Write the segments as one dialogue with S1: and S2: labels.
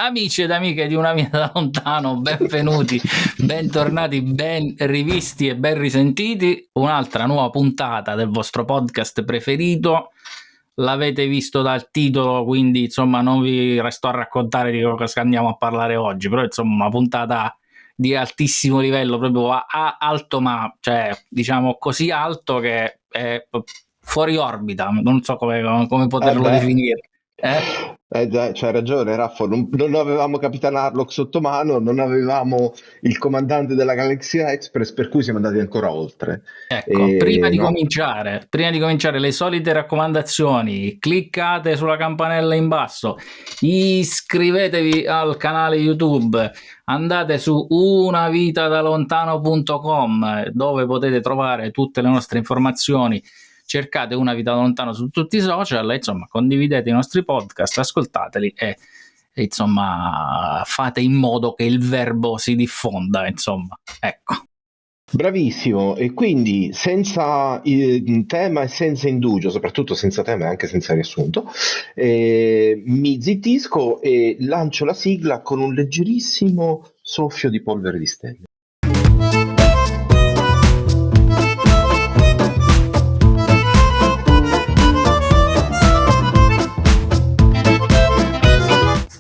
S1: Amici ed amiche di Una Vita da Lontano, benvenuti, bentornati, ben rivisti e ben risentiti. Un'altra nuova puntata del vostro podcast preferito. L'avete visto dal titolo, quindi insomma non vi resto a raccontare di cosa andiamo a parlare oggi, però insomma una puntata di altissimo livello, proprio alto, ma cioè diciamo così alto che è fuori orbita, non so come poterlo definire.
S2: Già, c'hai ragione, Raffo, non avevamo Capitan Harlock sotto mano, non avevamo il comandante della Galaxia Express, per cui siamo andati ancora oltre.
S1: Ecco, prima di cominciare, le solite raccomandazioni: cliccate sulla campanella in basso, iscrivetevi al canale YouTube, andate su unavitadalontano.com dove potete trovare tutte le nostre informazioni. Cercate Una Vita da Lontano su tutti i social, insomma condividete i nostri podcast, ascoltateli e insomma fate in modo che il verbo si diffonda, insomma, ecco.
S2: Bravissimo, e quindi senza tema e senza indugio, soprattutto senza tema e anche senza riassunto, mi zittisco e lancio la sigla con un leggerissimo soffio di polvere di stelle.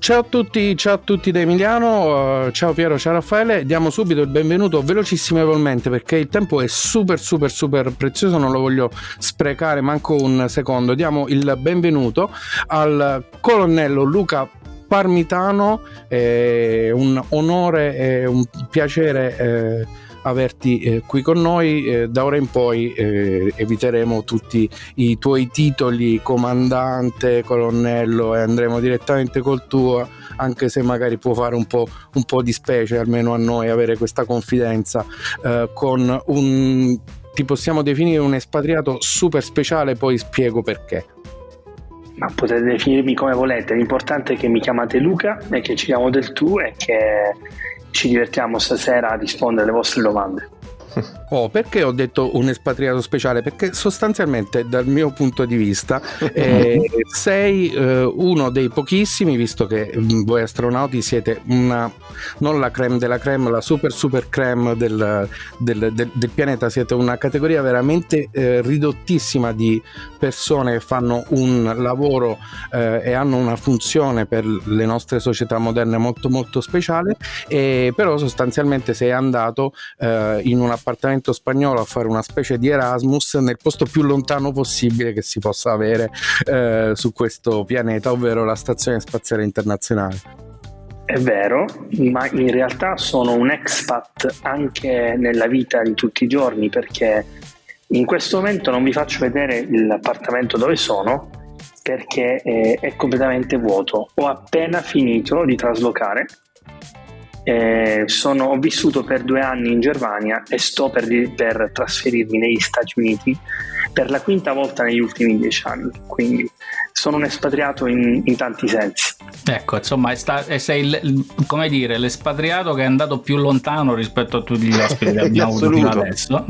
S3: Ciao a tutti da Emiliano, ciao Piero, ciao Raffaele. Diamo subito il benvenuto velocissimevolmente perché il tempo è super prezioso, non lo voglio sprecare manco un secondo. Diamo il benvenuto al colonnello Luca Parmitano, un onore e un piacere averti qui con noi. Da ora in poi eviteremo tutti i tuoi titoli comandante, colonnello, e andremo direttamente col tuo, anche se magari può fare un po' di specie, almeno a noi, avere questa confidenza con ti possiamo definire un espatriato super speciale, poi spiego perché.
S4: Ma potete definirmi come volete, l'importante è che mi chiamate Luca e che ci diamo del tu e che ci divertiamo stasera a rispondere alle vostre domande.
S3: Perché ho detto un espatriato speciale? Perché sostanzialmente dal mio punto di vista sei uno dei pochissimi, visto che voi astronauti siete non la crème della crème, la super crème del pianeta, siete una categoria veramente ridottissima di persone che fanno un lavoro e hanno una funzione per le nostre società moderne molto speciale, però sostanzialmente sei andato in un appartamento spagnolo a fare una specie di Erasmus nel posto più lontano possibile che si possa avere su questo pianeta, ovvero la Stazione Spaziale Internazionale.
S4: È vero, ma in realtà sono un expat anche nella vita di tutti i giorni, perché in questo momento non vi faccio vedere l'appartamento dove sono perché è completamente vuoto. Ho appena finito di traslocare. Ho vissuto per 2 anni in Germania e sto per trasferirmi negli Stati Uniti per la 5ª volta negli ultimi 10 anni, quindi sono un espatriato in tanti sensi.
S1: Ecco, insomma, sei come dire, l'espatriato che è andato più lontano rispetto a tutti gli ospiti che abbiamo avuto fino adesso,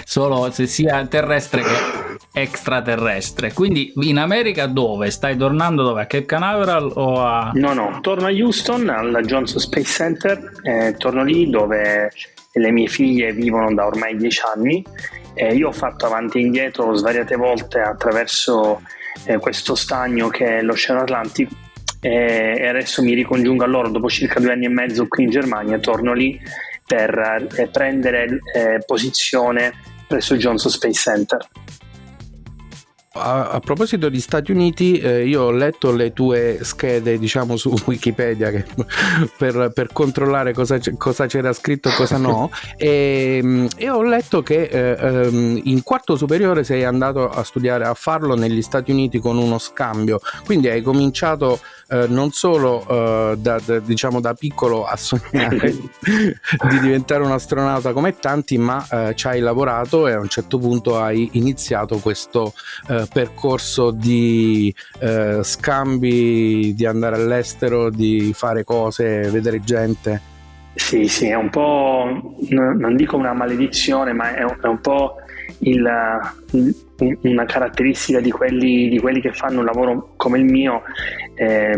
S1: solo se sia terrestre che extraterrestre. Quindi in America dove? Stai tornando dove? A Cape Canaveral o a...
S4: No, torno a Houston, al Johnson Space Center, torno lì dove le mie figlie vivono da ormai 10 anni. Io ho fatto avanti e indietro svariate volte attraverso questo stagno che è l'Oceano Atlantico, e adesso mi ricongiungo a loro dopo circa 2 anni e mezzo qui in Germania. Torno lì per prendere posizione presso il Johnson Space Center.
S3: A proposito di Stati Uniti, io ho letto le tue schede, diciamo, su Wikipedia per controllare cosa c'era scritto e cosa no, e ho letto che in 4º superiore sei andato a studiare, a farlo negli Stati Uniti con uno scambio, quindi hai cominciato non solo da piccolo a sognare di diventare un astronauta come tanti, ma ci hai lavorato e a un certo punto hai iniziato questo percorso di scambi, di andare all'estero, di fare cose, vedere gente.
S4: Sì, è un po', non dico una maledizione, ma è un po' una caratteristica di quelli che fanno un lavoro come il mio.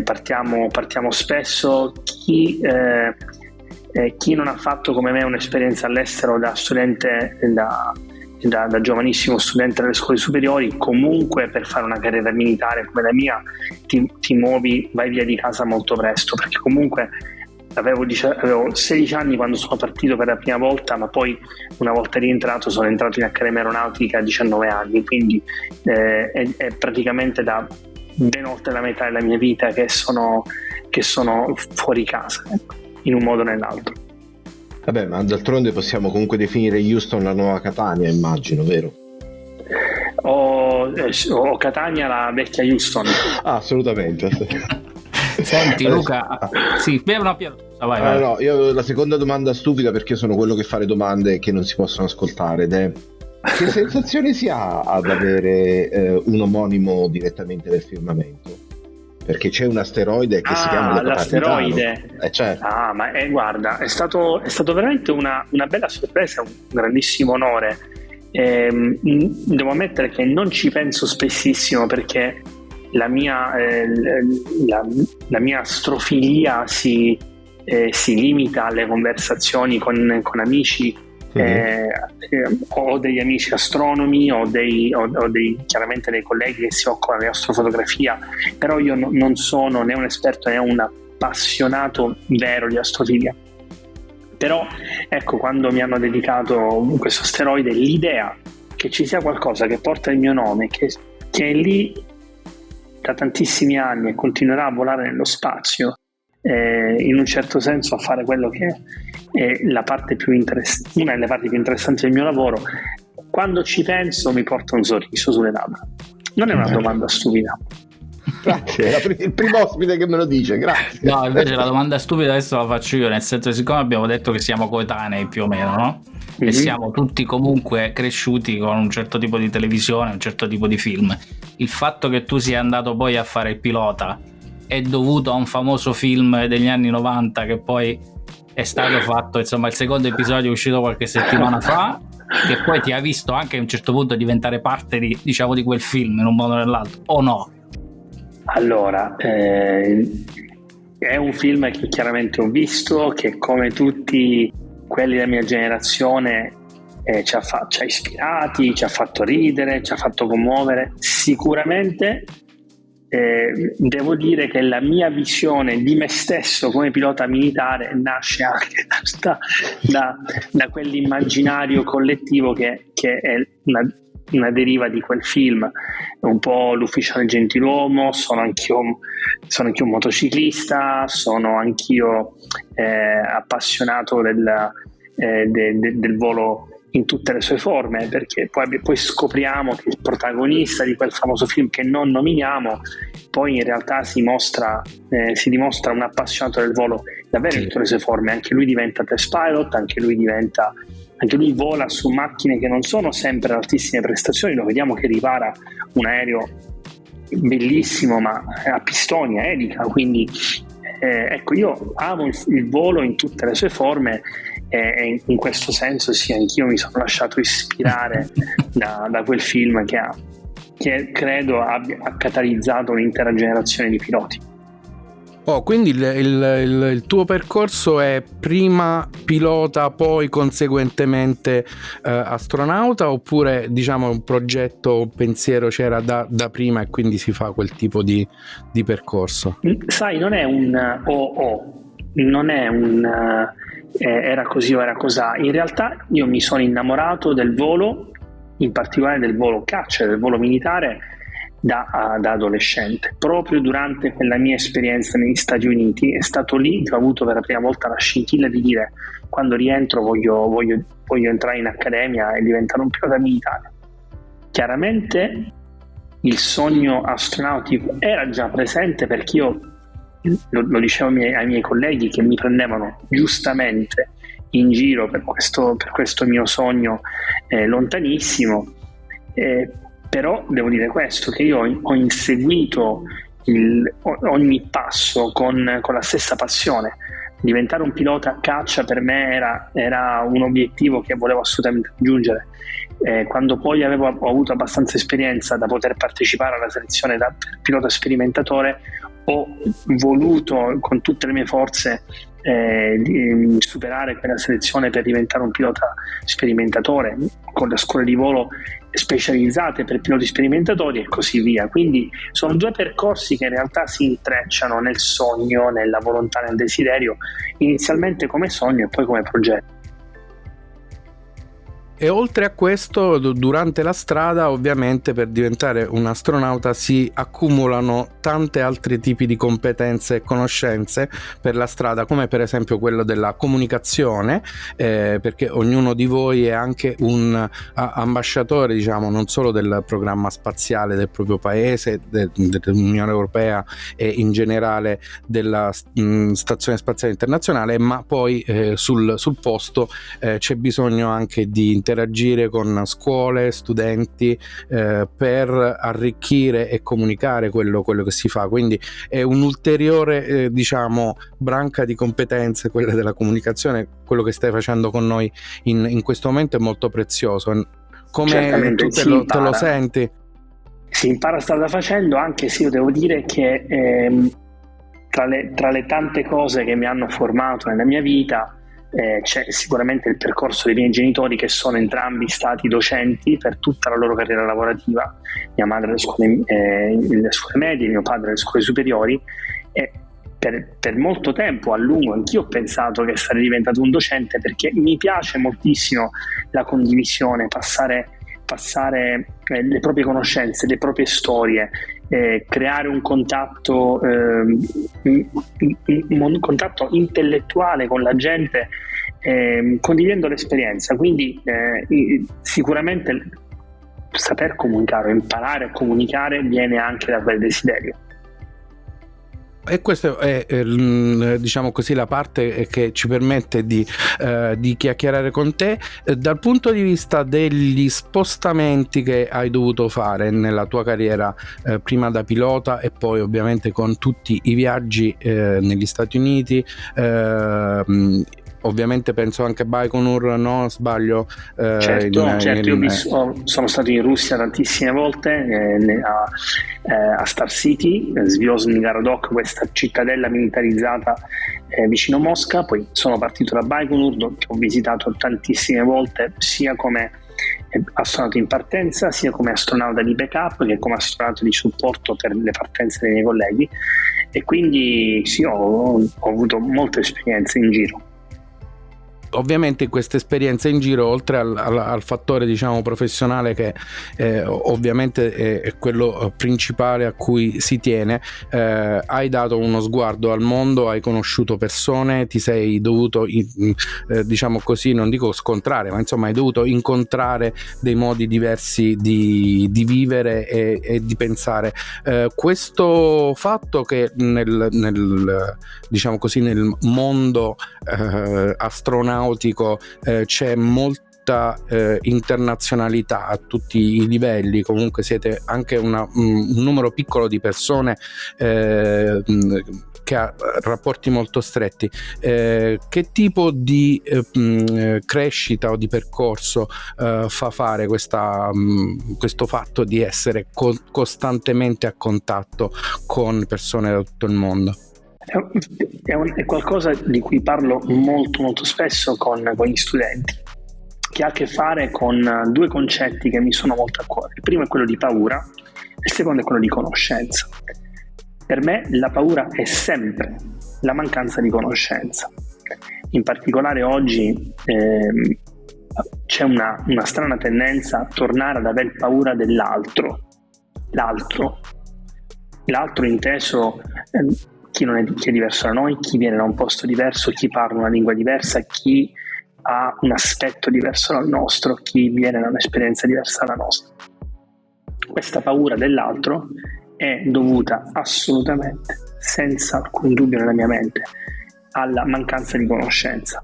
S4: Partiamo spesso chi non ha fatto come me un'esperienza all'estero da studente, da giovanissimo studente alle scuole superiori, comunque per fare una carriera militare come la mia ti muovi, vai via di casa molto presto, perché comunque avevo 16 anni quando sono partito per la prima volta, ma poi una volta rientrato sono entrato in Accademia Aeronautica a 19 anni, quindi è praticamente da ben oltre la metà della mia vita che sono fuori casa, in un modo o nell'altro.
S2: Vabbè, ma d'altronde possiamo comunque definire Houston la nuova Catania, immagino, vero?
S4: O Catania la vecchia Houston.
S2: Assolutamente.
S1: Senti Luca, sì, no, Piero, vai.
S2: No, io la seconda domanda stupida, perché io sono quello che fa le domande che non si possono ascoltare, ed è: che sensazione si ha ad avere un omonimo direttamente nel firmamento? Perché c'è un asteroide che si chiama
S4: l'asteroide.
S2: Certo.
S4: Ma guarda, è stato veramente una bella sorpresa, un grandissimo onore. Devo ammettere che non ci penso spessissimo, perché la mia astrofilia si limita alle conversazioni con amici. Ho degli amici astronomi, ho chiaramente dei colleghi che si occupano di astrofotografia, però io non sono né un esperto né un appassionato vero di astrofilia. Però ecco, quando mi hanno dedicato questo asteroide, l'idea che ci sia qualcosa che porta il mio nome, che è lì da tantissimi anni e continuerà a volare nello spazio, in un certo senso a fare quello che è una delle parti più interessanti del mio lavoro, quando ci penso mi porta un sorriso sulle labbra. Non è una domanda stupida.
S2: Grazie, è il primo ospite che me lo dice, grazie.
S1: No, invece la domanda stupida adesso la faccio io, nel senso, siccome abbiamo detto che siamo coetanei più o meno, no? Mm-hmm. E siamo tutti comunque cresciuti con un certo tipo di televisione, un certo tipo di film. Il fatto che tu sia andato poi a fare il pilota è dovuto a un famoso film degli anni 90 che poi è stato fatto, insomma, il secondo episodio è uscito qualche settimana fa, che poi ti ha visto anche a un certo punto diventare parte di quel film in un modo o nell'altro, o no?
S4: Allora, è un film che chiaramente ho visto, che come tutti quelli della mia generazione ci ha ispirati, ci ha fatto ridere, ci ha fatto commuovere. Sicuramente devo dire che la mia visione di me stesso come pilota militare nasce anche da quell'immaginario collettivo che è una deriva di quel film. Un po' l'ufficiale gentiluomo, sono anch'io un motociclista, sono anch'io appassionato del volo in tutte le sue forme, perché poi scopriamo che il protagonista di quel famoso film che non nominiamo poi in realtà si dimostra un appassionato del volo davvero in tutte le sue forme. Anche lui diventa test pilot, anche lui vola su macchine che non sono sempre ad altissime prestazioni. Lo vediamo che ripara un aereo bellissimo ma a pistoni, a elica, quindi ecco, io amo il volo in tutte le sue forme, e in questo senso sì, anch'io mi sono lasciato ispirare da quel film che credo ha catalizzato un'intera generazione di piloti.
S3: Quindi il tuo percorso è prima pilota, poi conseguentemente astronauta, oppure diciamo un progetto, un pensiero c'era da prima e quindi si fa quel tipo di percorso?
S4: Sai, non è un non è un era così o era cosà. In realtà io mi sono innamorato del volo, in particolare del volo caccia, del volo militare, da adolescente. Proprio durante quella mia esperienza negli Stati Uniti è stato lì che ho avuto per la prima volta la scintilla di dire: quando rientro voglio entrare in accademia e diventare un pilota militare. Chiaramente il sogno astronautico era già presente, perché io lo dicevo ai miei colleghi che mi prendevano giustamente in giro per questo mio sogno lontanissimo, però devo dire questo, che io ho inseguito ogni passo con la stessa passione, diventare un pilota caccia per me era un obiettivo che volevo assolutamente raggiungere. Quando poi ho avuto abbastanza esperienza da poter partecipare alla selezione da pilota sperimentatore, ho voluto con tutte le mie forze di superare quella selezione per diventare un pilota sperimentatore con le scuole di volo specializzate per piloti sperimentatori e così via. Quindi sono due percorsi che in realtà si intrecciano nel sogno, nella volontà, nel desiderio, inizialmente come sogno e poi come progetto.
S3: E oltre a questo, durante la strada, ovviamente, per diventare un astronauta si accumulano tanti altri tipi di competenze e conoscenze per la strada, come per esempio quello della comunicazione, perché ognuno di voi è anche un ambasciatore, diciamo, non solo del programma spaziale del proprio paese, dell'Unione Europea e in generale della Stazione Spaziale Internazionale, ma poi sul posto c'è bisogno anche di interagire con scuole, studenti, per arricchire e comunicare quello che si fa. Quindi è un'ulteriore diciamo branca di competenze, quella della comunicazione. Quello che stai facendo con noi in questo momento è molto prezioso. Come tu te lo senti?
S4: Si impara strada facendo, anche se io devo dire che tra le tante cose che mi hanno formato nella mia vita c'è sicuramente il percorso dei miei genitori, che sono entrambi stati docenti per tutta la loro carriera lavorativa. Mia madre alle scuole medie, mio padre alle scuole superiori, e per molto tempo, a lungo, anch'io ho pensato che sarei diventato un docente, perché mi piace moltissimo la condivisione, passare le proprie conoscenze, le proprie storie, creare un contatto intellettuale con la gente, condividendo l'esperienza. Quindi sicuramente saper comunicare, imparare a comunicare viene anche da quel desiderio.
S3: E questa è diciamo così la parte che ci permette di chiacchierare con te. Dal punto di vista degli spostamenti che hai dovuto fare nella tua carriera, prima da pilota e poi ovviamente con tutti i viaggi negli Stati Uniti, ovviamente penso anche a Baikonur, no? Sbaglio?
S4: Certo, io sono stato in Russia tantissime volte, a Star City, Zvjozhny Gorodok, questa cittadella militarizzata vicino Mosca. Poi sono partito da Baikonur, che ho visitato tantissime volte, sia come astronauta in partenza, sia come astronauta di backup, che come astronauta di supporto per le partenze dei miei colleghi. E quindi sì, ho avuto molte esperienze in giro.
S3: Ovviamente questa esperienza in giro, oltre al fattore diciamo professionale, che ovviamente è quello principale a cui si tiene, hai dato uno sguardo al mondo, hai conosciuto persone, ti sei dovuto diciamo così, non dico scontrare, ma insomma hai dovuto incontrare dei modi diversi di vivere e di pensare. Questo fatto che diciamo così nel mondo astronautico c'è molta internazionalità a tutti i livelli, comunque siete anche un numero piccolo di persone che ha rapporti molto stretti. Che tipo di crescita o di percorso fa fare questo fatto di essere costantemente a contatto con persone da tutto il mondo?
S4: È qualcosa di cui parlo molto molto spesso con gli studenti, che ha a che fare con due concetti che mi sono molto a cuore. Il primo è quello di paura, il secondo è quello di conoscenza. Per me la paura è sempre la mancanza di conoscenza. In particolare oggi c'è una strana tendenza a tornare ad aver paura dell'altro. L'altro inteso chi è diverso da noi, chi viene da un posto diverso, chi parla una lingua diversa, chi ha un aspetto diverso dal nostro, chi viene da un'esperienza diversa dalla nostra. Questa paura dell'altro è dovuta assolutamente, senza alcun dubbio nella mia mente, alla mancanza di conoscenza.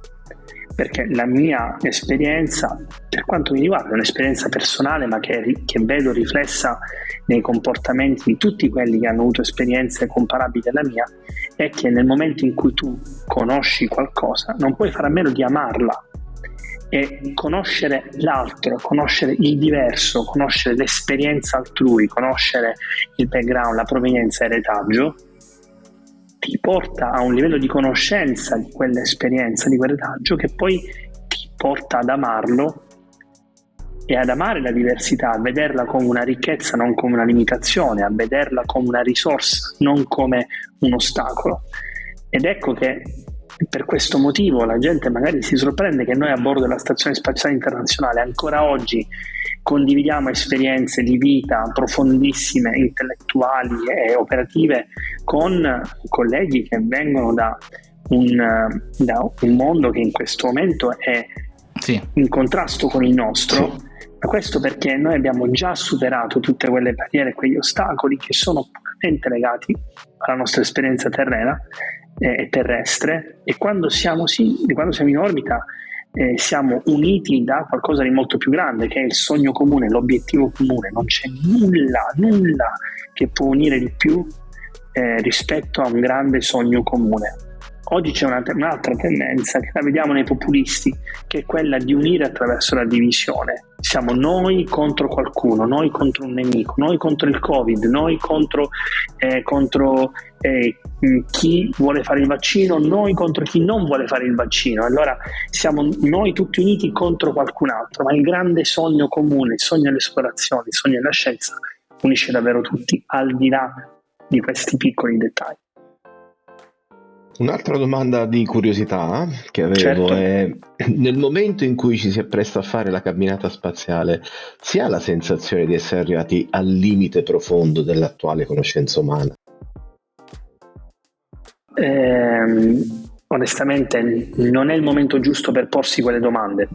S4: perché la mia esperienza, per quanto mi riguarda, è un'esperienza personale, ma che vedo riflessa nei comportamenti di tutti quelli che hanno avuto esperienze comparabili alla mia, è che nel momento in cui tu conosci qualcosa non puoi fare a meno di amarla, e conoscere l'altro, conoscere il diverso, conoscere l'esperienza altrui, conoscere il background, la provenienza e il retaggio, ti porta a un livello di conoscenza di quell'esperienza, di quel retaggio, che poi ti porta ad amarlo e ad amare la diversità, a vederla come una ricchezza, non come una limitazione, a vederla come una risorsa, non come un ostacolo. Ed ecco che per questo motivo la gente magari si sorprende che noi a bordo della Stazione Spaziale Internazionale ancora oggi condividiamo esperienze di vita profondissime, intellettuali e operative con colleghi che vengono da un mondo che in questo momento è in contrasto con il nostro, ma questo perché noi abbiamo già superato tutte quelle barriere, quegli ostacoli che sono puramente legati alla nostra esperienza terrena e terrestre, e quando siamo in orbita siamo uniti da qualcosa di molto più grande, che è il sogno comune, l'obiettivo comune. Non c'è nulla che può unire di più rispetto a un grande sogno comune. Oggi c'è un'altra tendenza che la vediamo nei populisti, che è quella di unire attraverso la divisione. Siamo noi contro qualcuno, noi contro un nemico, noi contro il Covid, noi contro chi vuole fare il vaccino, noi contro chi non vuole fare il vaccino. Allora siamo noi tutti uniti contro qualcun altro, ma il grande sogno comune, il sogno dell'esplorazione, il sogno della scienza unisce davvero tutti, al di là di questi piccoli dettagli.
S2: Un'altra domanda di curiosità che avevo è: nel momento in cui ci si appresta a fare la camminata spaziale, si ha la sensazione di essere arrivati al limite profondo dell'attuale conoscenza umana?
S4: Onestamente non è il momento giusto per porsi quelle domande.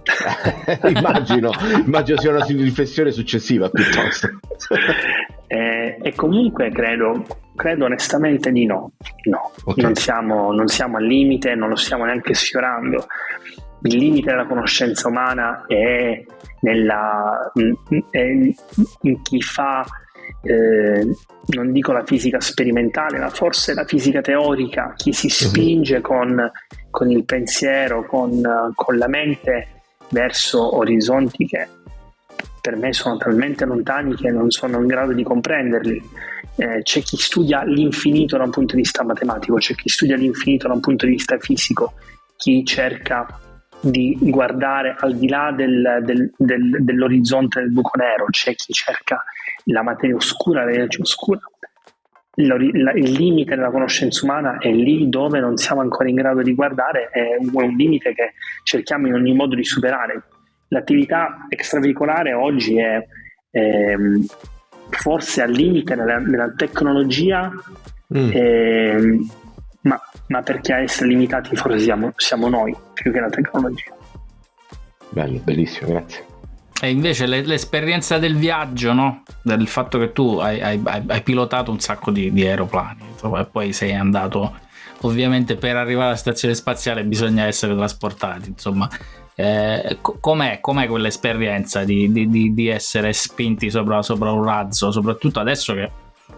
S2: immagino sia una riflessione successiva piuttosto.
S4: E comunque credo onestamente di no. Okay. Non siamo al limite, non lo stiamo neanche sfiorando. Il limite della conoscenza umana è in chi fa non dico la fisica sperimentale, ma forse la fisica teorica, chi si spinge con il pensiero, con la mente verso orizzonti che per me sono talmente lontani che non sono in grado di comprenderli. C'è chi studia l'infinito da un punto di vista matematico, c'è chi studia l'infinito da un punto di vista fisico, chi cerca di guardare al di là dell'orizzonte del buco nero, c'è chi cerca la materia oscura, l'energia oscura. Il limite della conoscenza umana è lì dove non siamo ancora in grado di guardare, è un limite che cerchiamo in ogni modo di superare. L'attività extraveicolare oggi è forse al limite della tecnologia, ma perché a essere limitati forse siamo noi più che la tecnologia.
S2: Bello, bellissimo, grazie.
S1: E invece l'esperienza del viaggio, no? Del fatto che tu hai pilotato un sacco di aeroplani, insomma, e poi sei andato, ovviamente per arrivare alla stazione spaziale bisogna essere trasportati, insomma. Com'è quell'esperienza di essere spinti sopra un razzo, soprattutto adesso che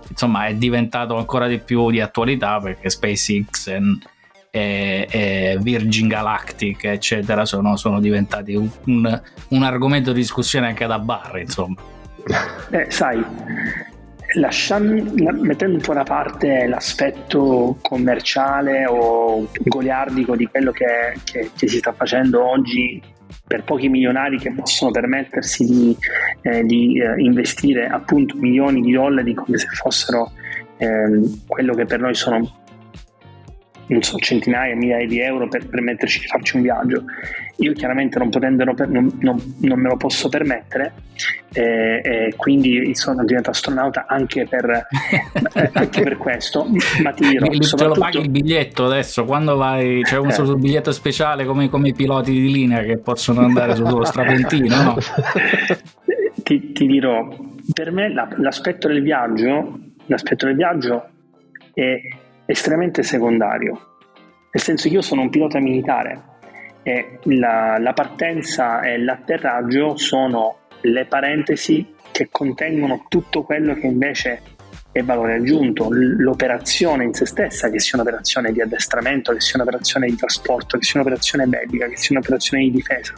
S1: insomma è diventato ancora di più di attualità, perché SpaceX e Virgin Galactic eccetera sono diventati un argomento di discussione anche da bar, insomma.
S4: Sai, mettendo un po' da parte l'aspetto commerciale o goliardico di quello che si sta facendo oggi per pochi milionari che possono permettersi di investire appunto milioni di dollari come se fossero quello che per noi sono, non so, centinaia, migliaia di euro per permetterci di farci un viaggio. Io chiaramente non me lo posso permettere, e quindi sono diventato astronauta anche per questo, ma ti dirò,
S1: te lo paghi il biglietto adesso quando vai, c'è un solo biglietto speciale come i piloti di linea che possono andare sullo strapontino, no?
S4: ti dirò, per me l'aspetto del viaggio è estremamente secondario, nel senso che io sono un pilota militare e la partenza e l'atterraggio sono le parentesi che contengono tutto quello che invece è valore aggiunto, l'operazione in se stessa, che sia un'operazione di addestramento, che sia un'operazione di trasporto, che sia un'operazione bellica, che sia un'operazione di difesa.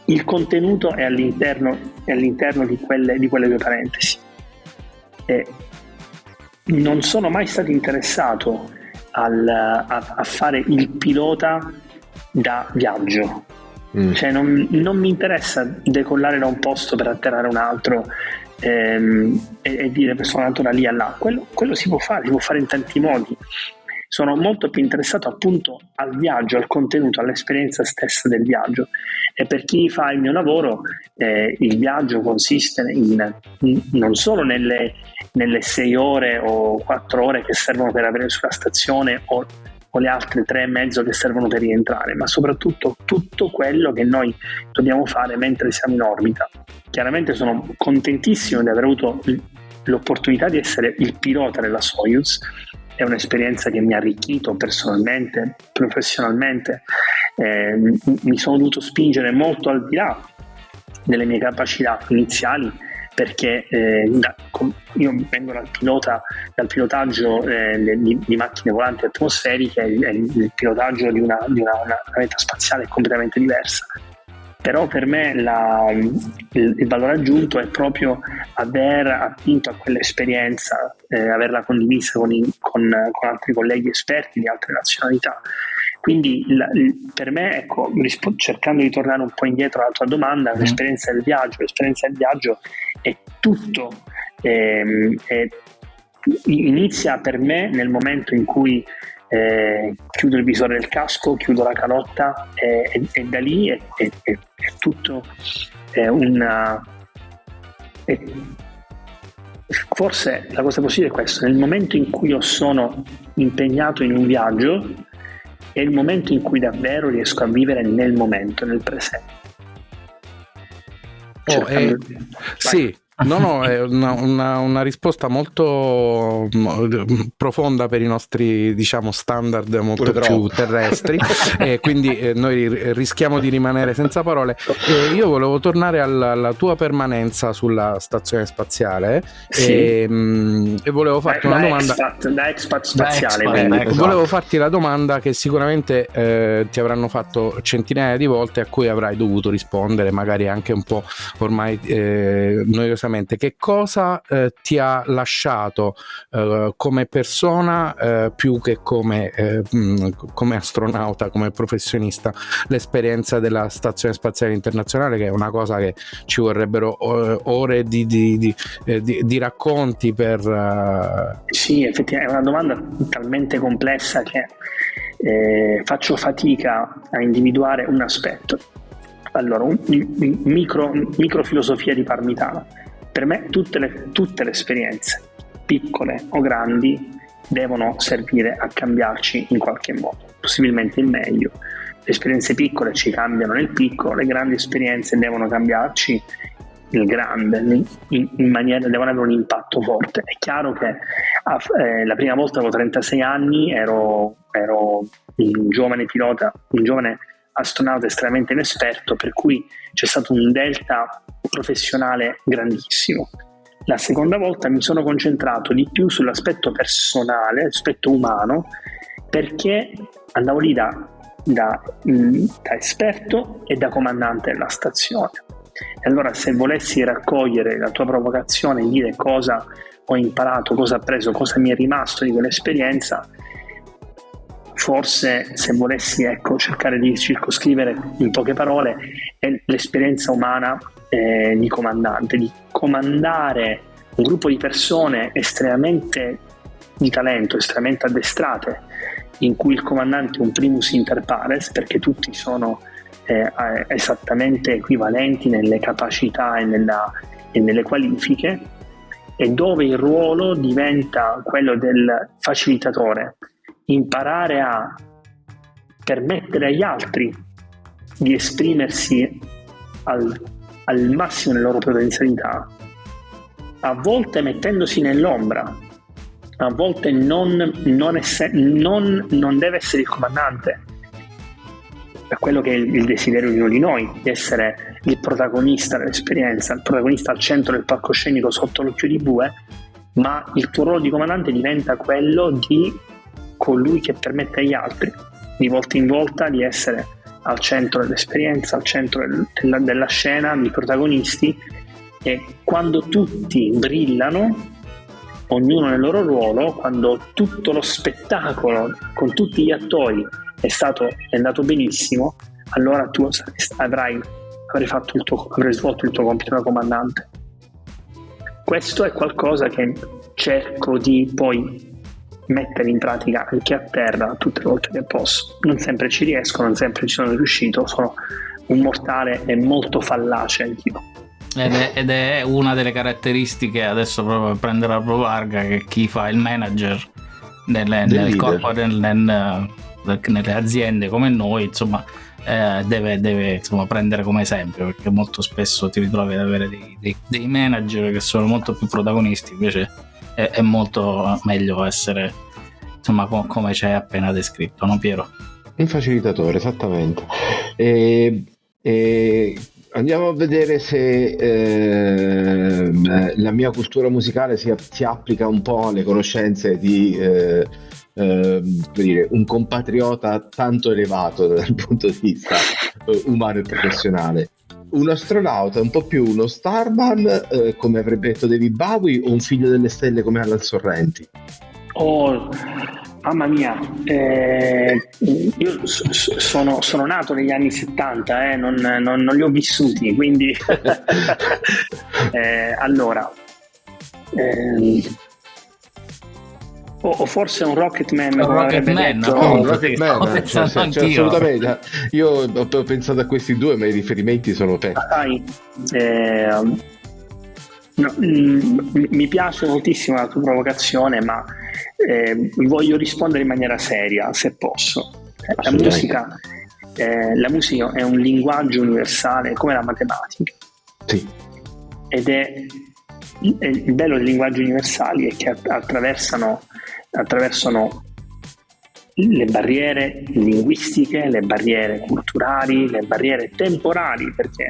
S4: Il contenuto è all'interno di quelle due parentesi. E non sono mai stato interessato a fare il pilota da viaggio. Cioè non mi interessa decollare da un posto per atterrare a un altro e dire sono andato da lì a là. Quello si può fare in tanti modi. Sono molto più interessato appunto al viaggio, al contenuto, all'esperienza stessa del viaggio. E per chi fa il mio lavoro, il viaggio consiste non solo nelle 6 ore o 4 ore che servono per avere sulla stazione o le altre 3,5 che servono per rientrare, ma soprattutto tutto quello che noi dobbiamo fare mentre siamo in orbita. Chiaramente sono contentissimo di aver avuto l'opportunità di essere il pilota della Soyuz. È un'esperienza che mi ha arricchito personalmente, professionalmente. Mi sono dovuto spingere molto al di là delle mie capacità iniziali, perché io vengo dal pilotaggio di macchine volanti atmosferiche, e il pilotaggio di una navetta spaziale è completamente diversa. Però per me il valore aggiunto è proprio aver attinto a quell'esperienza, averla condivisa con altri colleghi esperti di altre nazionalità. Quindi per me, ecco, cercando di tornare un po' indietro alla tua domanda, l'esperienza del viaggio è tutto, inizia per me nel momento in cui chiudo il visore del casco, chiudo la calotta, e da lì è tutto forse la cosa positiva è questo: nel momento in cui io sono impegnato in un viaggio è il momento in cui davvero riesco a vivere nel momento, nel presente.
S3: Sì. No, è una risposta molto profonda per i nostri, diciamo, standard molto più terrestri, e quindi noi rischiamo di rimanere senza parole. Io volevo tornare alla tua permanenza sulla stazione spaziale, sì. e volevo farti una domanda
S4: da expat spaziale.
S3: Volevo farti la domanda che sicuramente ti avranno fatto centinaia di volte, a cui avrai dovuto rispondere magari anche un po' ormai noiosamente. Che cosa ti ha lasciato come persona, più che come astronauta, come professionista, l'esperienza della Stazione Spaziale Internazionale, che è una cosa che ci vorrebbero ore di racconti per...
S4: Sì, effettivamente è una domanda talmente complessa che faccio fatica a individuare un aspetto. Allora, microfilosofia di Parmitano. Per me tutte le esperienze, piccole o grandi, devono servire a cambiarci in qualche modo, possibilmente in meglio. Le esperienze piccole ci cambiano nel piccolo, le grandi esperienze devono cambiarci nel grande, in maniera, devono avere un impatto forte. È chiaro che la prima volta avevo 36 anni, ero un giovane pilota, un giovane astronauta estremamente inesperto, per cui c'è stato un delta professionale grandissimo. La seconda volta mi sono concentrato di più sull'aspetto personale, l'aspetto umano, perché andavo lì da esperto e da comandante della stazione. E allora, se volessi raccogliere la tua provocazione e dire cosa ho imparato, cosa ho appreso, cosa mi è rimasto di quell'esperienza, forse, se volessi cercare di circoscrivere in poche parole, è l'esperienza umana di comandante, di comandare un gruppo di persone estremamente di talento, estremamente addestrate, in cui il comandante è un primus inter pares, perché tutti sono esattamente equivalenti nelle capacità e nelle qualifiche, e dove il ruolo diventa quello del facilitatore, imparare a permettere agli altri di esprimersi al massimo delle loro potenzialità, a volte mettendosi nell'ombra, a volte non deve essere il comandante quello che è il desiderio di uno di noi, di essere il protagonista dell'esperienza, il protagonista al centro del palcoscenico sotto l'occhio di bue, ma il tuo ruolo di comandante diventa quello di colui che permette agli altri di volta in volta di essere al centro dell'esperienza, al centro della scena, di protagonisti, e quando tutti brillano, ognuno nel loro ruolo, quando tutto lo spettacolo con tutti gli attori è andato benissimo, allora tu avrai svolto il tuo compito da comandante. Questo è qualcosa che cerco di poi mettere in pratica anche a terra tutte le volte che posso. Non sempre ci riesco, non sempre ci sono riuscito, sono un mortale e molto fallace anch'io.
S1: Ed è una delle caratteristiche, adesso proprio per prendere la Provarga, che chi fa il manager nel corpo, nelle aziende come noi, insomma, deve insomma prendere come esempio, perché molto spesso ti ritrovi ad avere dei manager che sono molto più protagonisti, invece è molto meglio essere, insomma, come ci hai appena descritto, no Piero?
S2: Un facilitatore, esattamente. Andiamo a vedere se la mia cultura musicale si applica un po' alle conoscenze di un compatriota tanto elevato dal punto di vista umano e professionale. Un astronauta, un po' più uno starman, come avrebbe detto David Bowie, o un figlio delle stelle come Alan Sorrenti?
S4: Oh, mamma mia, io sono nato negli anni 70, non li ho vissuti, quindi allora, o forse un Rocketman.
S2: Assolutamente. Io ho pensato a questi due, ma i riferimenti sono
S4: mi piace moltissimo la tua provocazione, ma voglio rispondere in maniera seria, se posso. La musica è un linguaggio universale come la matematica.
S2: Sì.
S4: Ed è il bello dei linguaggi universali è che attraversano le barriere linguistiche, le barriere culturali, le barriere temporali, perché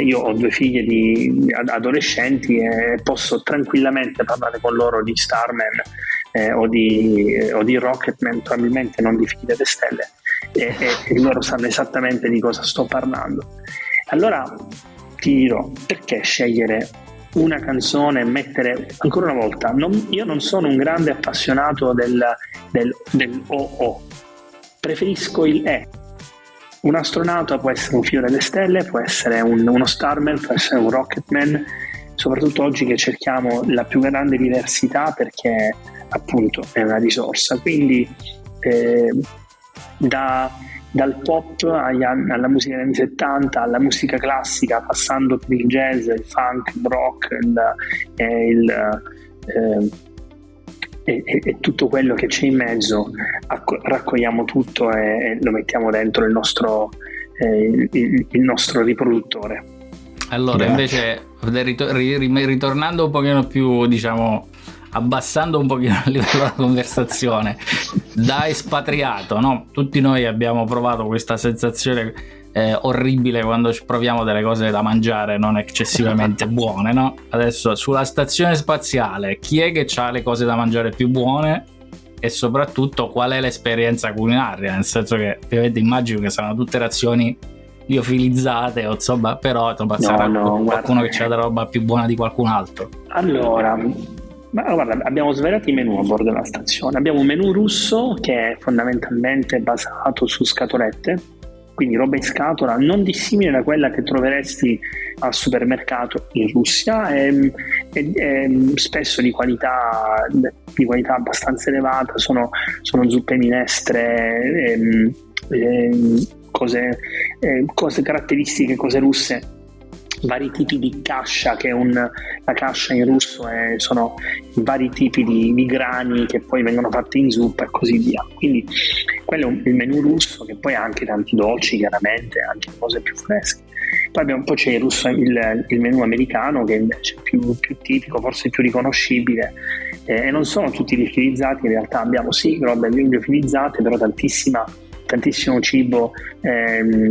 S4: io ho 2 figlie di adolescenti e posso tranquillamente parlare con loro di Starman o di Rocketman, probabilmente non di Figli delle Stelle, e loro sanno esattamente di cosa sto parlando. Allora ti dirò, perché scegliere una canzone e mettere, ancora una volta, io non sono un grande appassionato del OO, preferisco il E. Un astronauta può essere un figlio delle stelle, può essere uno Starman, può essere un Rocketman, soprattutto oggi che cerchiamo la più grande diversità, perché appunto è una risorsa. Quindi dal pop alla musica degli anni 70, alla musica classica, passando per il jazz, il funk, il rock, e tutto quello che c'è in mezzo, raccogliamo tutto e lo mettiamo dentro il nostro riproduttore.
S1: Allora, invece, ritornando un pochino più, diciamo, abbassando un pochino il livello della conversazione, da espatriato, no? Tutti noi abbiamo provato questa sensazione orribile quando ci proviamo delle cose da mangiare non eccessivamente buone, no? Adesso sulla stazione spaziale chi è che ha le cose da mangiare più buone, e soprattutto qual è l'esperienza culinaria, nel senso che ovviamente immagino che saranno tutte razioni liofilizzate, o insomma, però insomma, sarà qualcuno che c'ha la roba più buona di qualcun altro.
S4: Allora, guarda, abbiamo svariati menù a bordo della stazione. Abbiamo un menù russo che è fondamentalmente basato su scatolette, quindi roba in scatola, non dissimile da quella che troveresti al supermercato in Russia, e spesso di qualità abbastanza elevata. Sono zuppe minestre, cose caratteristiche, cose russe, vari tipi di kasha, che la kasha in russo sono vari tipi di grani che poi vengono fatti in zuppa e così via. Quindi quello è il menù russo, che poi ha anche tanti dolci, chiaramente, anche cose più fresche. Poi c'è il menù americano, che invece è più tipico, forse più riconoscibile, e non sono tutti liofilizzati. In realtà abbiamo sì robe liofilizzate, però tantissima tantissimo cibo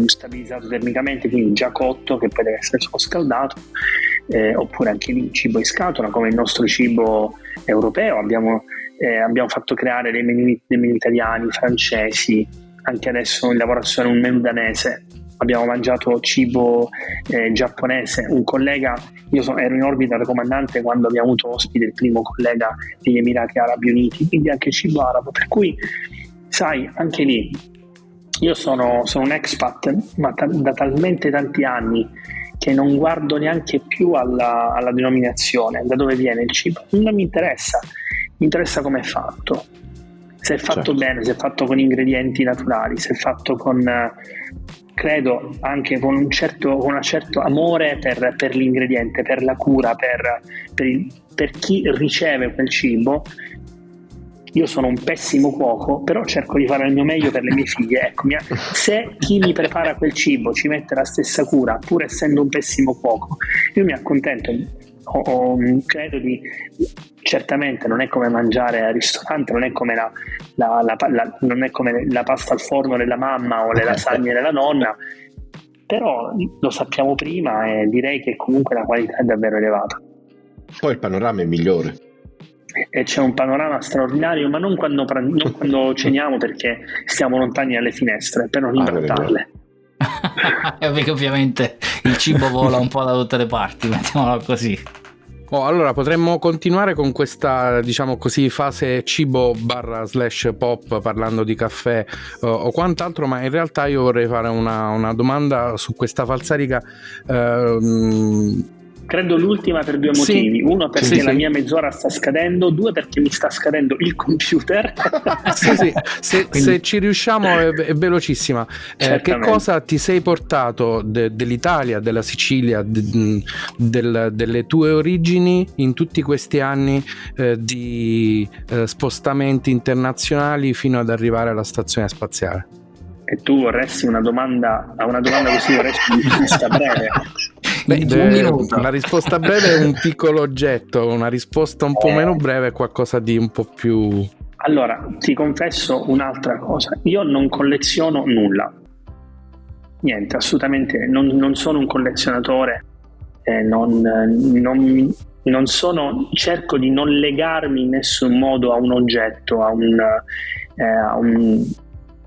S4: stabilizzato termicamente, quindi già cotto, che poi deve essere solo scaldato, oppure anche lì cibo in scatola come il nostro cibo europeo. Abbiamo fatto creare dei menù italiani, francesi, anche adesso in lavorazione un menù danese. Abbiamo mangiato cibo giapponese. Un collega, ero in orbita da comandante quando abbiamo avuto ospite il primo collega degli Emirati Arabi Uniti, quindi anche cibo arabo. Per cui, sai, anche lì io sono un expat, ma da talmente tanti anni che non guardo neanche più alla denominazione, da dove viene il cibo. Non mi interessa come è fatto. Se è fatto bene, se è fatto con ingredienti naturali, se è fatto con, credo, anche con un certo amore per l'ingrediente, per la cura, per chi riceve quel cibo. Io sono un pessimo cuoco, però cerco di fare il mio meglio per le mie figlie. Ecco, se chi mi prepara quel cibo ci mette la stessa cura, pur essendo un pessimo cuoco, io mi accontento. Credo di, certamente non è come mangiare al ristorante, non è come non è come la pasta al forno della mamma o le lasagne della nonna, però lo sappiamo prima e direi che comunque la qualità è davvero elevata.
S2: Poi il panorama è migliore.
S4: E c'è un panorama straordinario, ma non quando ceniamo, perché stiamo lontani dalle finestre per non imbrattarle.
S1: Perché ovviamente il cibo vola un po' da tutte le parti, mettiamolo così.
S3: Allora potremmo continuare con questa, diciamo così, fase cibo / pop, parlando di caffè o quant'altro, ma in realtà io vorrei fare una domanda su questa falsariga.
S4: Credo l'ultima per due motivi. Sì. Uno perché la mia mezz'ora sta scadendo, due perché mi sta scadendo il computer.
S3: Se ci riusciamo è velocissima. Che cosa ti sei portato dell'Italia, della Sicilia, delle tue origini in tutti questi anni di spostamenti internazionali fino ad arrivare alla stazione spaziale?
S4: E tu vorresti a una domanda così vorresti una risposta breve?
S3: Un minuto. La risposta breve è un piccolo oggetto, una risposta un po' meno breve è qualcosa di un po' più...
S4: Allora, ti confesso un'altra cosa, io non colleziono nulla, niente, assolutamente, non sono un collezionatore, non sono, cerco di non legarmi in nessun modo a un oggetto,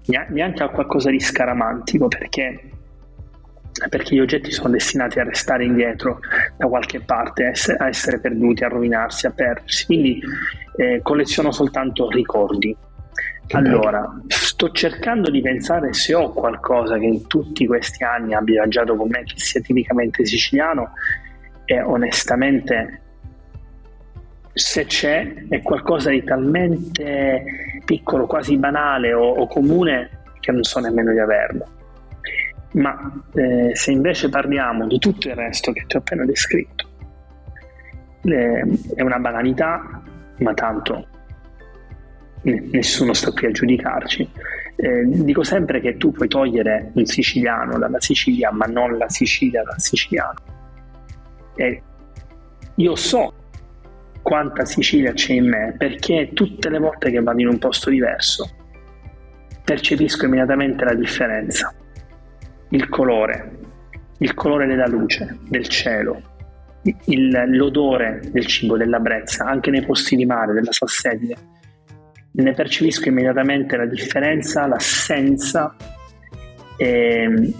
S4: neanche a qualcosa di scaramantico, perché gli oggetti sono destinati a restare indietro da qualche parte, a essere perduti, a rovinarsi, a perdersi, quindi colleziono soltanto ricordi. Allora, sto cercando di pensare se ho qualcosa che in tutti questi anni abbia viaggiato con me, che sia tipicamente siciliano, e onestamente se c'è è qualcosa di talmente piccolo, quasi banale o comune, che non so nemmeno di averlo. Ma se invece parliamo di tutto il resto che ti ho appena descritto, è una banalità, ma tanto nessuno sta qui a giudicarci. Dico sempre che tu puoi togliere un siciliano dalla Sicilia, ma non la Sicilia dal siciliano. E io so quanta Sicilia c'è in me, perché tutte le volte che vado in un posto diverso percepisco immediatamente la differenza. Il colore della luce, del cielo, l'odore del cibo, della brezza, anche nei posti di mare, della salsedine. Ne percepisco immediatamente la differenza, l'assenza, e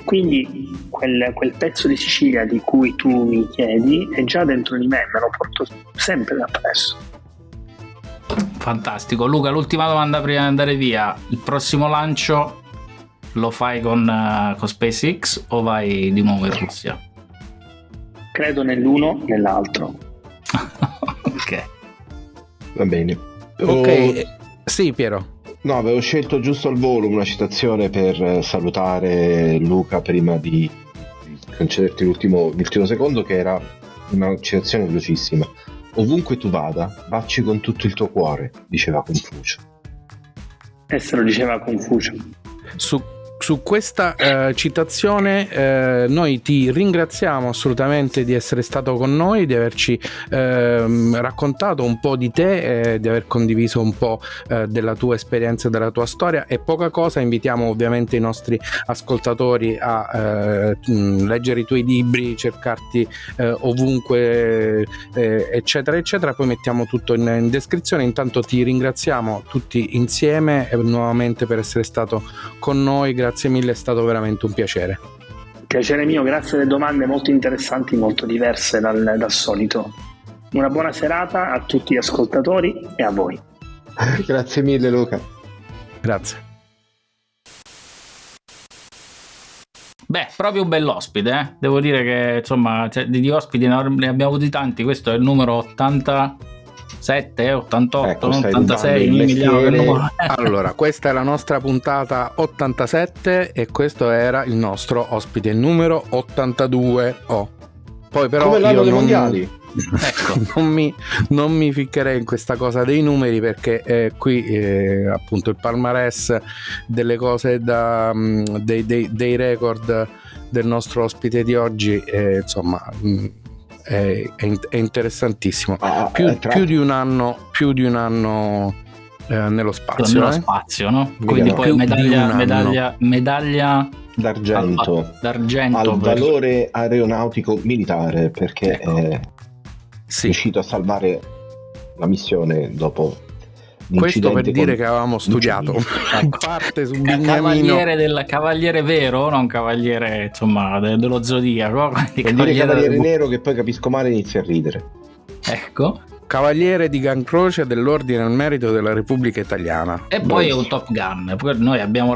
S4: quindi quel pezzo di Sicilia di cui tu mi chiedi è già dentro di me, me lo porto sempre appresso.
S1: Fantastico. Luca, l'ultima domanda prima di andare via: il prossimo lancio lo fai con SpaceX o vai di nuovo in Russia?
S4: Credo nell'uno, nell'altro.
S1: Ok,
S2: va bene.
S3: Ok, sì, Piero.
S2: No, avevo scelto giusto al volo una citazione per salutare Luca prima di concederti l'ultimo secondo, che era una citazione velocissima. Ovunque tu vada, vacci con tutto il tuo cuore, diceva Confucio.
S4: E se lo diceva Confucio.
S3: su questa citazione noi ti ringraziamo assolutamente di essere stato con noi, di averci raccontato un po' di te, di aver condiviso un po' della tua esperienza e della tua storia. E poca cosa, invitiamo ovviamente i nostri ascoltatori a leggere i tuoi libri, cercarti ovunque, eccetera eccetera. Poi mettiamo tutto in descrizione. Intanto ti ringraziamo tutti insieme nuovamente per essere stato con noi, grazie mille, è stato veramente un piacere.
S4: Piacere mio, grazie delle domande molto interessanti, molto diverse dal solito. Una buona serata a tutti gli ascoltatori e a voi.
S2: Grazie mille Luca.
S3: Grazie.
S1: Beh, proprio un bell'ospite, eh? Devo dire che insomma di ospiti ne abbiamo avuti tanti, questo è il numero 87, 88,
S2: ecco,
S1: 86,
S3: Allora, questa è la nostra puntata 87 e questo era il nostro ospite numero 82. Poi però
S2: come l'anno
S3: io
S2: dei mondiali.
S3: Ecco, non mi ficcherei in questa cosa dei numeri, perché qui appunto il palmarès delle cose dei record del nostro ospite di oggi insomma è interessantissimo. Più di un anno nello spazio,
S1: no? Quindi poi medaglia
S2: d'argento al valore aeronautico militare, perché è riuscito a salvare la missione dopo
S3: questo per dire che avevamo studiato parte su Beniamino.
S1: Cavaliere vero, non cavaliere insomma dello zodiaco,
S2: cavaliere nero, che poi capisco male, inizia a ridere.
S1: Ecco,
S3: cavaliere di Gran Croce dell'Ordine al Merito della Repubblica Italiana.
S1: E poi è un Top Gun. Noi abbiamo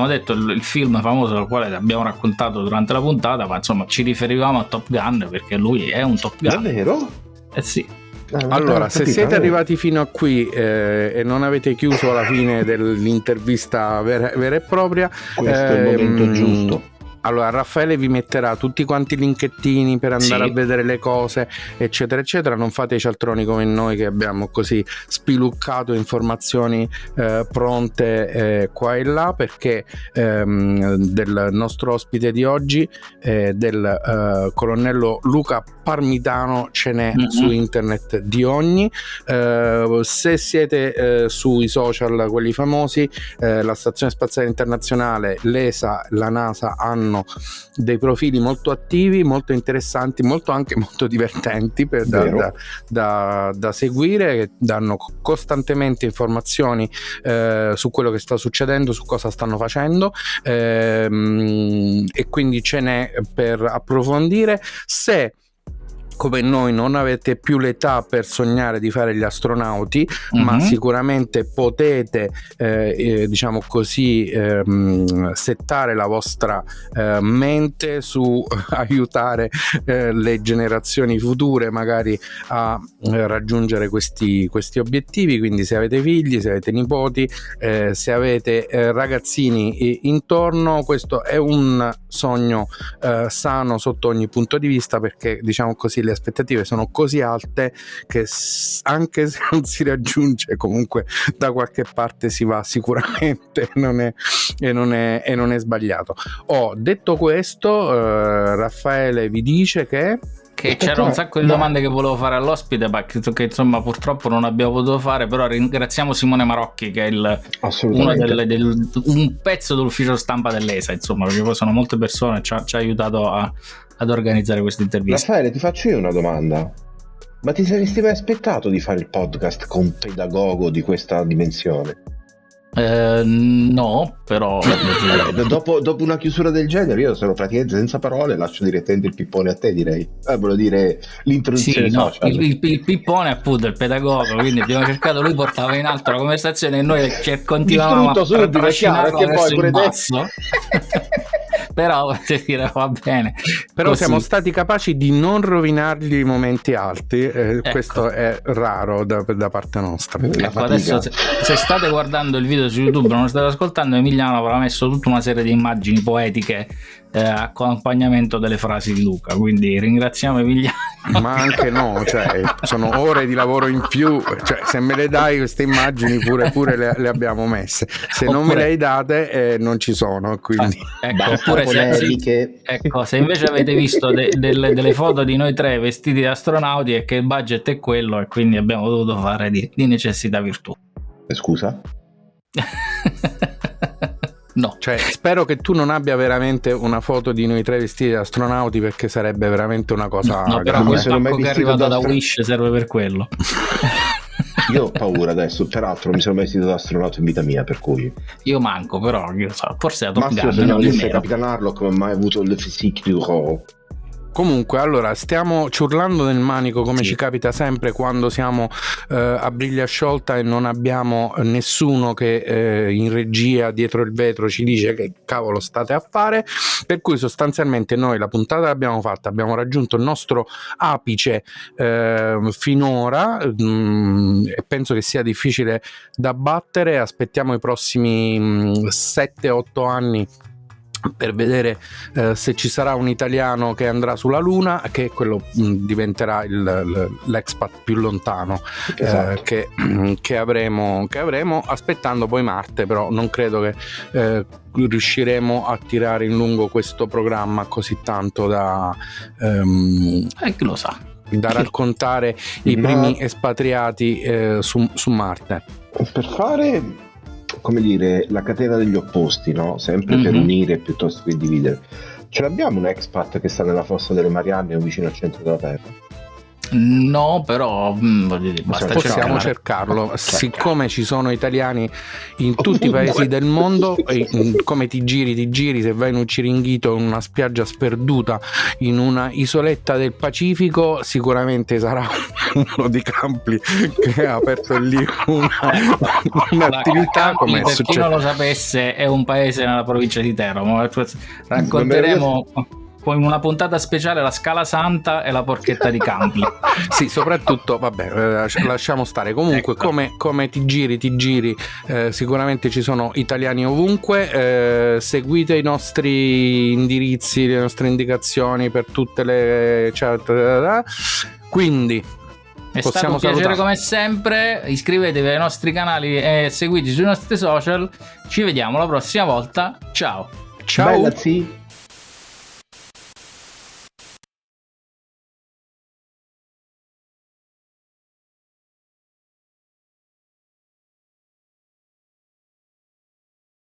S1: detto il film famoso al quale abbiamo raccontato durante la puntata, ma insomma ci riferivamo a Top Gun perché lui è un Top Gun.
S2: Davvero?
S1: Sì.
S3: Allora, se siete arrivati fino a qui e non avete chiuso alla fine dell'intervista vera e propria,
S2: questo è il momento giusto.
S3: Allora, Raffaele vi metterà tutti quanti i linkettini per andare a vedere le cose, eccetera eccetera. Non fate i cialtroni come noi, che abbiamo così spiluccato informazioni pronte qua e là, perché del nostro ospite di oggi, del colonnello Luca Parmitano, ce n'è su internet di ogni. Se siete sui social, quelli famosi, la Stazione Spaziale Internazionale, l'ESA, la NASA hanno dei profili molto attivi, molto interessanti, anche molto divertenti da seguire, che danno costantemente informazioni su quello che sta succedendo, su cosa stanno facendo, e quindi ce n'è per approfondire. Se come noi non avete più l'età per sognare di fare gli astronauti, ma sicuramente potete diciamo così settare la vostra mente su avviare le generazioni future magari a raggiungere questi obiettivi. Quindi se avete figli, se avete nipoti, se avete ragazzini intorno, questo è un sogno sano sotto ogni punto di vista, perché diciamo così le aspettative sono così alte che anche se non si raggiunge, comunque da qualche parte si va sicuramente, non è sbagliato. Detto questo, Raffaele vi dice che
S1: c'era un sacco di domande che volevo fare all'ospite, ma che insomma purtroppo non abbiamo potuto fare, però ringraziamo Simone Marocchi, che è un pezzo dell'ufficio stampa dell'ESA, insomma, perché poi sono molte persone, ci ha aiutato ad organizzare questa intervista.
S2: Raffaele, ti faccio io una domanda: ma ti saresti mai aspettato di fare il podcast con un pedagogo di questa dimensione?
S1: No, però
S2: dopo una chiusura del genere io sono praticamente senza parole, lascio direttamente il pippone a te, direi. Volevo dire l'introduzione social.
S1: Il pippone appunto, il pedagogo, quindi abbiamo cercato, lui portava in alto la conversazione e noi continuavamo a
S2: subito, chiaro, perché poi pure
S1: basso. però potete dire va bene.
S3: Però
S1: così.
S3: siamo stati capaci di non rovinargli i momenti alti,
S1: Ecco.
S3: questo è raro da parte nostra.
S2: La
S1: Ecco,
S2: fatica.
S1: adesso se state guardando il video su YouTube, non lo state ascoltando, Emiliano avrà messo tutta una serie di immagini poetiche a accompagnamento delle frasi di Luca, quindi ringraziamo Emiliano.
S3: Ma anche no, cioè sono ore di lavoro in più, cioè se me le dai queste immagini pure le abbiamo messe, se non me le hai date non ci sono, quindi
S1: Ecco,
S2: Basta
S1: oppure
S2: polemiche.
S1: se invece avete visto delle foto di noi tre vestiti da astronauti e che il budget è quello e quindi abbiamo dovuto fare di necessità virtù.
S2: Scusa?
S1: No,
S3: cioè spero che tu non abbia veramente una foto di noi tre vestiti da astronauti, perché sarebbe veramente una cosa
S1: no, però
S3: grande.
S1: quel
S2: sono mai
S1: pacco che è
S2: vestito
S1: arrivato da
S2: da
S1: Wish serve per quello.
S2: Io ho paura adesso, peraltro mi sono mai vestito da astronauta in vita mia, per cui
S1: Io manco, però io so, forse è a Top
S2: Massimo
S1: Gun,
S2: se non
S1: non
S2: avesse
S1: nemmeno.
S2: Capitan Harlock non ho mai avuto il physique du role.
S3: Comunque, allora, stiamo ciurlando nel manico come
S1: Sì.
S3: ci capita sempre quando siamo a briglia sciolta e non abbiamo nessuno che in regia dietro il vetro ci dice che cavolo state a fare, per cui sostanzialmente noi la puntata l'abbiamo fatta, abbiamo raggiunto il nostro apice finora, e penso che sia difficile da battere. Aspettiamo i prossimi 7-8 anni per vedere se ci sarà un italiano che andrà sulla Luna, che quello diventerà l'expat più lontano
S2: Esatto.
S3: che avremo, aspettando poi Marte. Però non credo che riusciremo a tirare in lungo questo programma così tanto da
S1: Chi lo sa.
S3: raccontare i primi espatriati su Marte.
S2: Per fare, come dire, la catena degli opposti, no? Sempre per
S1: Mhm.
S2: unire piuttosto che dividere. Ce l'abbiamo un expat che sta nella fossa delle Marianne o vicino al centro della Terra?
S1: No, però voglio dire, basta
S3: Possiamo
S1: cercare.
S3: cercarlo, siccome ci sono italiani in tutti i paesi del mondo, e come ti giri, se vai in un Ciringhito, in una spiaggia sperduta, in una isoletta del Pacifico, sicuramente sarà uno di Campli che ha aperto lì un'attività,
S1: Campli,
S3: come è
S1: per chi
S3: successo.
S1: non lo sapesse, è un paese nella provincia di Teramo. Racconteremo poi in una puntata speciale la Scala Santa e la porchetta di Campli.
S3: Sì, soprattutto, vabbè, lasciamo stare. Comunque,
S1: Ecco.
S3: come ti giri, sicuramente ci sono italiani ovunque. Seguite i nostri indirizzi, le nostre indicazioni per tutte le chat. Quindi
S1: È stato
S3: possiamo
S1: un piacere
S3: salutare.
S1: come sempre. Iscrivetevi ai nostri canali e seguiteci sui nostri social. Ci vediamo la prossima volta. Ciao.
S3: Ciao.
S2: Bella, sì.